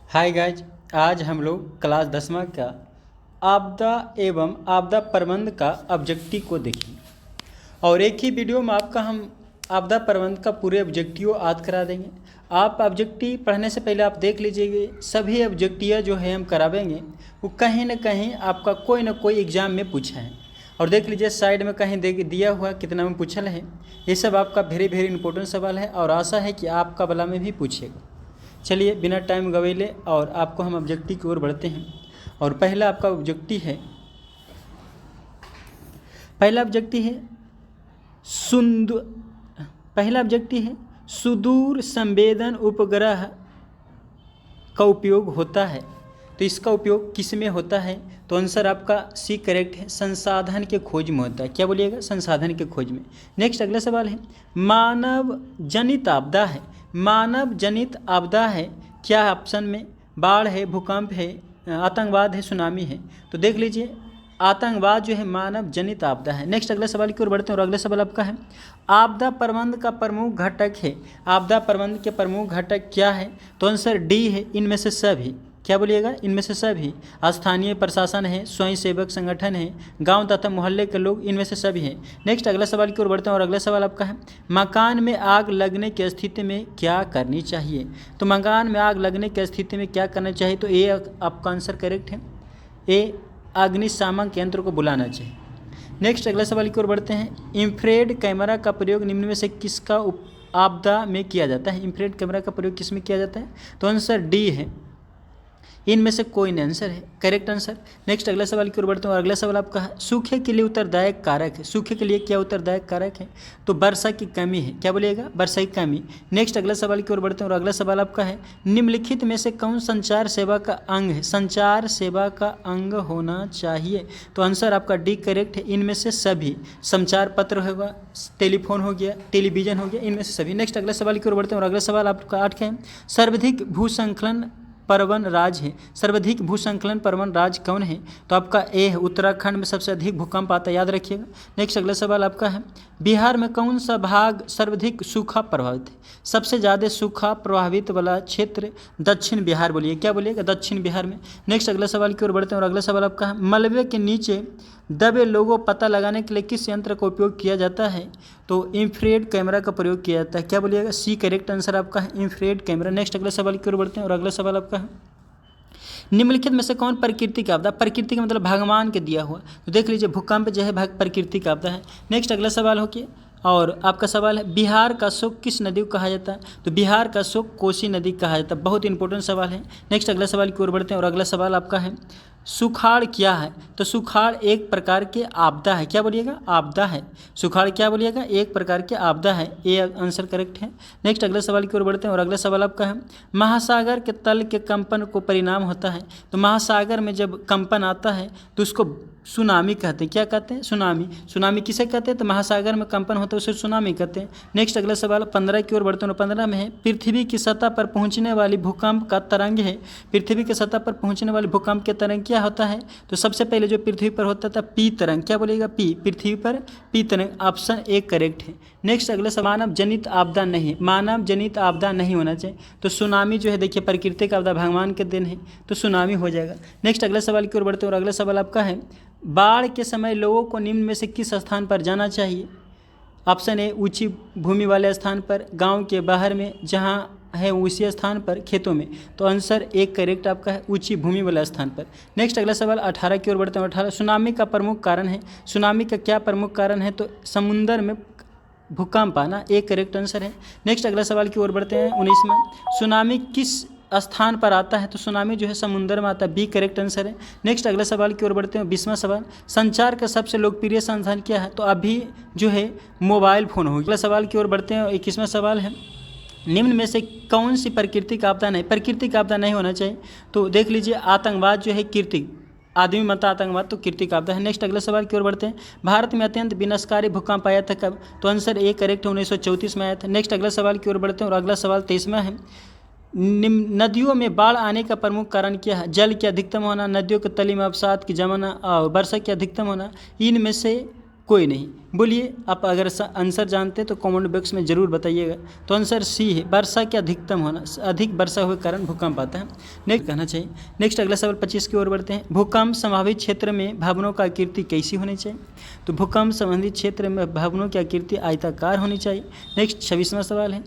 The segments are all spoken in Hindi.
हाय गाइज, आज हम लोग क्लास 10वां का आपदा एवं आपदा प्रबंध का ऑब्जेक्टिव को देखेंगे और एक ही वीडियो में आपका हम आपदा प्रबंध का पूरे ऑब्जेक्टिव याद करा देंगे। आप ऑब्जेक्टिव पढ़ने से पहले आप देख लीजिएगा, सभी ऑब्जेक्टिव जो है हम करावेंगे वो कहीं ना कहीं आपका कोई ना कोई एग्जाम में पूछा है। और देख लीजिए साइड में कहीं दिया हुआ कितना में पूछल है। ये सब आपका वेरी वेरी इंपॉर्टेंट सवाल है और आशा है कि आपका बला में भी पूछेगा। चलिए बिना टाइम गवेले और आपको हम ऑब्जेक्टिव की ओर बढ़ते हैं। और पहला आपका ऑब्जेक्टिव है सुदूर संवेदन उपग्रह का उपयोग होता है। तो इसका उपयोग किस में होता है? तो आंसर आपका सी करेक्ट है, संसाधन के खोज में होता है। क्या बोलिएगा? संसाधन के खोज में। नेक्स्ट अगला सवाल है, मानव जनित आपदा है। मानव जनित आपदा है क्या? ऑप्शन में बाढ़ है, भूकंप है, आतंकवाद है, सुनामी है। तो देख लीजिए आतंकवाद जो है मानव जनित आपदा है। नेक्स्ट अगला सवाल की ओर बढ़ते हैं और अगला सवाल आपका है, आपदा प्रबंध का प्रमुख घटक है। आपदा प्रबंध के प्रमुख घटक क्या है? तो आंसर डी है, इनमें से सभी। क्या बोलिएगा? इनमें से सभी। स्थानीय प्रशासन है, स्वयं सेवक संगठन है, गांव तथा मोहल्ले के लोग, इनमें से सभी हैं। नेक्स्ट अगला सवाल की ओर बढ़ते हैं और अगला सवाल आपका है, मकान में आग लगने की स्थिति में क्या करनी चाहिए? तो मकान में आग लगने की स्थिति में क्या करना चाहिए? तो ये आपका आंसर करेक्ट है, ए अग्निशामक यंत्र को बुलाना चाहिए। नेक्स्ट अगला सवाल की ओर बढ़ते हैं, इंफ्रारेड कैमरा का प्रयोग निम्न में से किसका आपदा में किया जाता है? इंफ्रारेड कैमरा का प्रयोग किस में किया जाता है? तो आंसर डी है, इनमें से कोई नहीं आंसर है, करेक्ट आंसर। नेक्स्ट अगला सवाल की ओर बढ़ते हैं और अगला सवाल आपका है, सूखे के लिए उत्तरदायक कारक है। सूखे के लिए क्या उत्तरदायक कारक है? तो वर्षा की कमी है। क्या बोलिएगा? वर्षा की कमी। नेक्स्ट अगला सवाल की ओर बढ़ते हैं और अगला सवाल आपका है, निम्नलिखित में से कौन संचार सेवा का अंग है? संचार सेवा का अंग होना चाहिए। तो आंसर आपका डी करेक्ट है, इनमें से सभी। संचार पत्र होगा, टेलीफोन हो गया, टेलीविजन हो गया, इनमें से सभी। नेक्स्ट अगला सवाल की ओर बढ़ते हैं और अगला सवाल आपका 8 है, सर्वाधिक भूसंकलन प्रवण राज्य है। सर्वाधिक भूसंकलन प्रवण राज्य कौन है? तो आपका ए है, उत्तराखंड में सबसे अधिक भूकंप आता है, याद रखिएगा। नेक्स्ट अगला सवाल आपका है, बिहार में कौन सा भाग सर्वाधिक सूखा प्रभावित है? सबसे ज़्यादा सूखा प्रभावित वाला क्षेत्र दक्षिण बिहार बोलिए। क्या बोलिएगा? दक्षिण बिहार में। नेक्स्ट अगला सवाल की ओर बढ़ते हैं और अगला सवाल आपका है, मलबे के नीचे दबे लोगों पता लगाने के लिए किस यंत्र का उपयोग किया जाता है? तो इंफ्रारेड कैमरा का प्रयोग किया जाता है। क्या बोलिएगा? सी करेक्ट आंसर आपका है, इंफ्रारेड कैमरा। नेक्स्ट अगला सवाल की ओर बढ़ते हैं और अगला सवाल आपका है, निम्नलिखित में से कौन प्राकृतिक आपदा? प्रकृति का मतलब भगवान के दिया हुआ। तो देख लीजिए भूकंप जो है प्राकृतिक आपदा है। नेक्स्ट अगला सवाल हो कि और आपका सवाल है, बिहार का शोक किस नदी को कहा जाता है? तो बिहार का शोक कोसी नदी कहा जाता है। बहुत इंपॉर्टेंट सवाल है। नेक्स्ट अगला सवाल की ओर बढ़ते हैं और अगला सवाल आपका है, सुखाड़ क्या है? तो सुखाड़ एक प्रकार के आपदा है। क्या बोलिएगा? आपदा है। सुखाड़ क्या बोलिएगा? एक प्रकार के आपदा है, ये आंसर करेक्ट है। नेक्स्ट अगला सवाल की ओर बढ़ते हैं और अगला सवाल आपका है, महासागर के तल के कंपन को परिणाम होता है। तो महासागर में जब कंपन आता है तो उसको सुनामी कहते हैं। क्या कहते हैं? सुनामी। सुनामी किसे कहते हैं? तो महासागर में कंपन होता है उसे सुनामी कहते हैं। नेक्स्ट अगला सवाल 15 की ओर बढ़ते हैं और 15 में है, पृथ्वी की सतह पर पहुंचने वाली भूकंप का तरंग है। पृथ्वी की सतह पर पहुंचने वाली भूकंप के तरंग क्या होता है? तो सबसे पहले जो पृथ्वी पर होता था पी तरंग। क्या बोलिएगा? पी, पृथ्वी पर पी तरंग। ऑप्शन ए करेक्ट है। नेक्स्ट अगला सवाल, मानव जनित आपदा नहीं है। मानव जनित आपदा नहीं होना चाहिए। तो सुनामी जो है देखिए प्राकृतिक आपदा भगवान के दिन है, तो सुनामी हो जाएगा। नेक्स्ट अगला सवाल की ओर बढ़ते हैं और अगला सवाल आपका है, बाढ़ के समय लोगों को निम्न में से किस स्थान पर जाना चाहिए? ऑप्शन ए, ऊंची भूमि वाले स्थान पर, गांव के बाहर में जहां है उसी स्थान पर, खेतों में। तो आंसर एक करेक्ट आपका है, ऊंची भूमि वाला स्थान पर। नेक्स्ट अगला सवाल 18 की ओर बढ़ते हैं। 18, सुनामी का प्रमुख कारण है। सुनामी का क्या प्रमुख कारण है? तो समुद्र में भूकंप आना, एक करेक्ट आंसर है। नेक्स्ट अगला सवाल की ओर बढ़ते हैं 19वां, सुनामी किस स्थान पर आता है? तो सुनामी जो है समुद्र में आता है, बी करेक्ट आंसर है। नेक्स्ट अगला सवाल की ओर बढ़ते हैं 20वां सवाल, संचार का सबसे लोकप्रिय साधन क्या है? तो अभी जो है मोबाइल फ़ोन होगा। अगला सवाल की ओर बढ़ते हैं 21वां सवाल है, निम्न में से कौन सी प्राकृतिक आपदा नहीं? प्राकृतिक आपदा नहीं होना चाहिए। तो देख लीजिए आतंकवाद जो है कृत्रिम, आदमी मता आतंकवाद तो कृत्रिक आपदा है। नेक्स्ट अगला सवाल की ओर बढ़ते हैं, भारत में अत्यंत विनाशकारी भूकंप आया था कब? तो आंसर ए करेक्ट है, 1934 में आया था। नेक्स्ट अगला सवाल की ओर बढ़ते हैं और अगला सवाल 23वां है, नदियों में बाढ़ आने का प्रमुख कारण क्या है? जल की अधिकतम होना, नदियों के तली में अवसाद की जमाना और वर्षा की अधिकतम होना, इनमें से कोई नहीं। बोलिए आप अगर आंसर जानते हैं तो कमेंट बॉक्स में ज़रूर बताइएगा। तो आंसर सी है, वर्षा के अधिकतम होना, अधिक वर्षा हुए कारण भूकंप आता है। नेक्स्ट कहना चाहिए। नेक्स्ट अगला सवाल 25 की ओर बढ़ते हैं। भूकंप संभावित क्षेत्र में भवनों का आकृति कैसी होनी चाहिए? तो भूकंप संबंधित क्षेत्र में भवनों की आकृति आयताकार होनी चाहिए। नेक्स्ट 26वां सवाल है,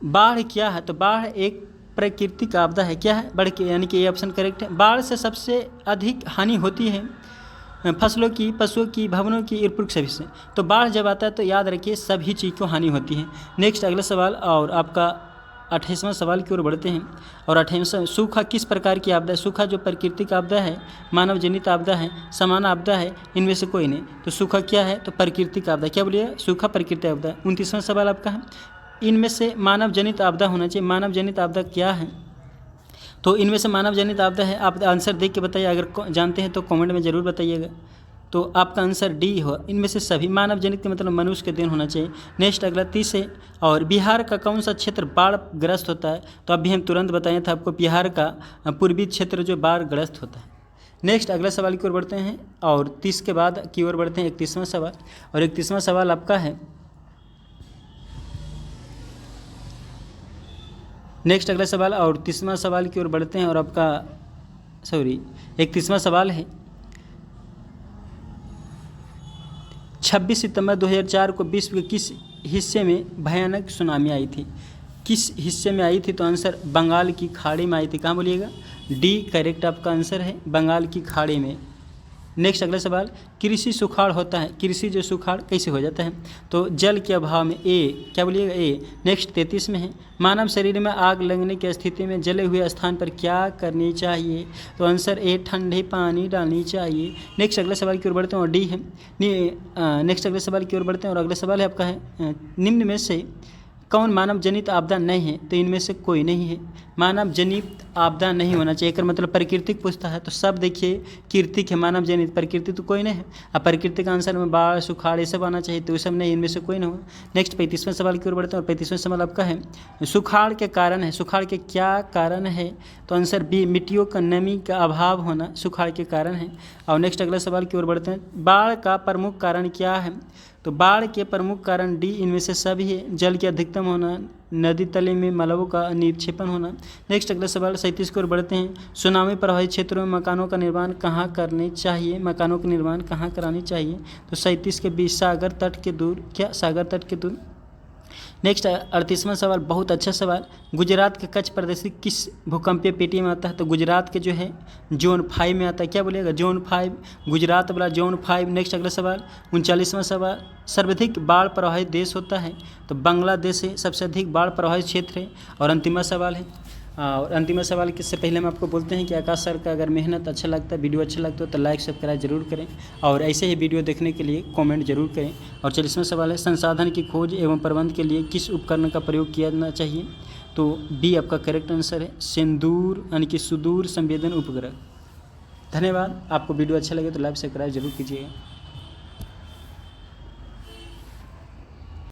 बाढ़ क्या है? तो बाढ़ एक प्राकृतिक आपदा है। क्या है? बाढ़ के, यानी कि ये ऑप्शन करेक्ट है। बाढ़ से सबसे अधिक हानि होती है फसलों की, पशुओं की, भवनों की, एयरपोर्ट सभी से। तो बाढ़ जब आता है तो याद रखिए सभी चीज़ को हानि होती है। नेक्स्ट अगला सवाल और आपका 28वां सवाल की ओर बढ़ते हैं। और 28वां, सूखा किस प्रकार की आपदा है? सूखा जो प्राकृतिक आपदा है, मानव जनित आपदा है, समान आपदा है, इनमें से कोई नहीं। तो सूखा क्या है? तो प्राकृतिक आपदा। क्या बोलिएगा? सूखा प्राकृतिक आपदा है। 29वां सवाल आपका है, इनमें से मानव जनित आपदा होना चाहिए। मानव जनित आपदा क्या है? तो इनमें से मानव जनित आपदा है। आप आंसर देख के बताइए, अगर जानते हैं तो कमेंट में ज़रूर बताइएगा। तो आपका आंसर डी हो, इनमें से सभी। मानव जनित के मतलब मनुष्य के दिन होना चाहिए। नेक्स्ट अगला 30 है, और बिहार का कौन सा क्षेत्र बाढ़ ग्रस्त होता है? तो अभी हम तुरंत बताए थे आपको, बिहार का पूर्वी क्षेत्र जो बाढ़ ग्रस्त होता है। नेक्स्ट अगला सवाल की ओर बढ़ते हैं और 30 के बाद की ओर बढ़ते हैं 31वां सवाल। और 31वां सवाल आपका है, नेक्स्ट अगला सवाल और 30वां सवाल की ओर बढ़ते हैं और आपका 31वां सवाल है, 26 सितंबर 2004 को विश्व के किस हिस्से में भयानक सुनामी आई थी? किस हिस्से में आई थी? तो आंसर बंगाल की खाड़ी में आई थी। कहाँ बोलिएगा? डी करेक्ट आपका आंसर है, बंगाल की खाड़ी में। नेक्स्ट अगला सवाल, कृषि सुखाड़ होता है। कृषि जो सुखाड़ कैसे हो जाता है? तो जल के अभाव में। ए, क्या बोलिएगा? ए। नेक्स्ट 33 में है, मानव शरीर में आग लगने की स्थिति में जले हुए स्थान पर क्या करनी चाहिए? तो आंसर ए, ठंडे पानी डालनी चाहिए। नेक्स्ट अगला सवाल की ओर बढ़ते हैं और डी है। नेक्स्ट अगले सवाल की ओर बढ़ते हैं और अगला सवाल है आपका है, निम्न में से कौन मानव जनित आपदा नहीं है? तो इनमें से कोई नहीं है। मानव जनित आपदा नहीं होना चाहिए, मतलब प्राकृतिक पूछता है तो सब देखिए कृतिक है, मानव जनित। प्रकृति तो कोई नहीं है। अब प्रकृति का आंसर में बाढ़, सुखाड़ ये सब आना चाहिए, तो ये सब नहीं, इनमें से कोई नहीं होगा। नेक्स्ट 35वें सवाल की ओर बढ़ते हैं और 35वें सवाल आपका है, सुखाड़ के कारण है। सुखाड़ के क्या कारण है? तो आंसर बी, मिट्टियों का नमी का अभाव होना सुखाड़ के कारण है। और नेक्स्ट अगला सवाल की ओर बढ़ते हैं, बाढ़ का प्रमुख कारण क्या है? तो बाढ़ के प्रमुख कारण डी, इनमें से सभी है। जल के अधिकतम होना, नदी तले में मलबों का निक्षेपण होना। नेक्स्ट अगला सवाल 37 की ओर बढ़ते हैं, सुनामी प्रभावित क्षेत्रों में मकानों का निर्माण कहाँ करने चाहिए? मकानों का निर्माण कहाँ करानी चाहिए? तो 37 के बीच सागर तट के दूर। क्या? सागर तट के दूर। नेक्स्ट 38वां सवाल, बहुत अच्छा सवाल, गुजरात के कच्छ प्रदेश किस भूकंपीय पेटी में आता है? तो गुजरात के जो है जोन 5 में आता है। क्या बोलिएगा? जोन 5, गुजरात वाला जोन 5। नेक्स्ट अगला सवाल 39वां सवाल, सर्वाधिक बाढ़ प्रभावित देश होता है? तो बांग्लादेश है, सबसे अधिक बाढ़ प्रभावित क्षेत्र है। और अंतिम सवाल है, और अंतिम सवाल किससे पहले हम आपको बोलते हैं कि आकाश सर का अगर मेहनत अच्छा लगता है, वीडियो अच्छा लगता है तो लाइक सब्सक्राइब जरूर करें और ऐसे ही वीडियो देखने के लिए कमेंट जरूर करें। और 40वां सवाल है, संसाधन की खोज एवं प्रबंध के लिए किस उपकरण का प्रयोग किया जाना चाहिए? तो बी आपका करेक्ट आंसर है, सिंदूर यानी कि सुदूर संवेदन उपग्रह। धन्यवाद। आपको वीडियो अच्छा लगे तो लाइक सब्सक्राइब जरूर कीजिएगा।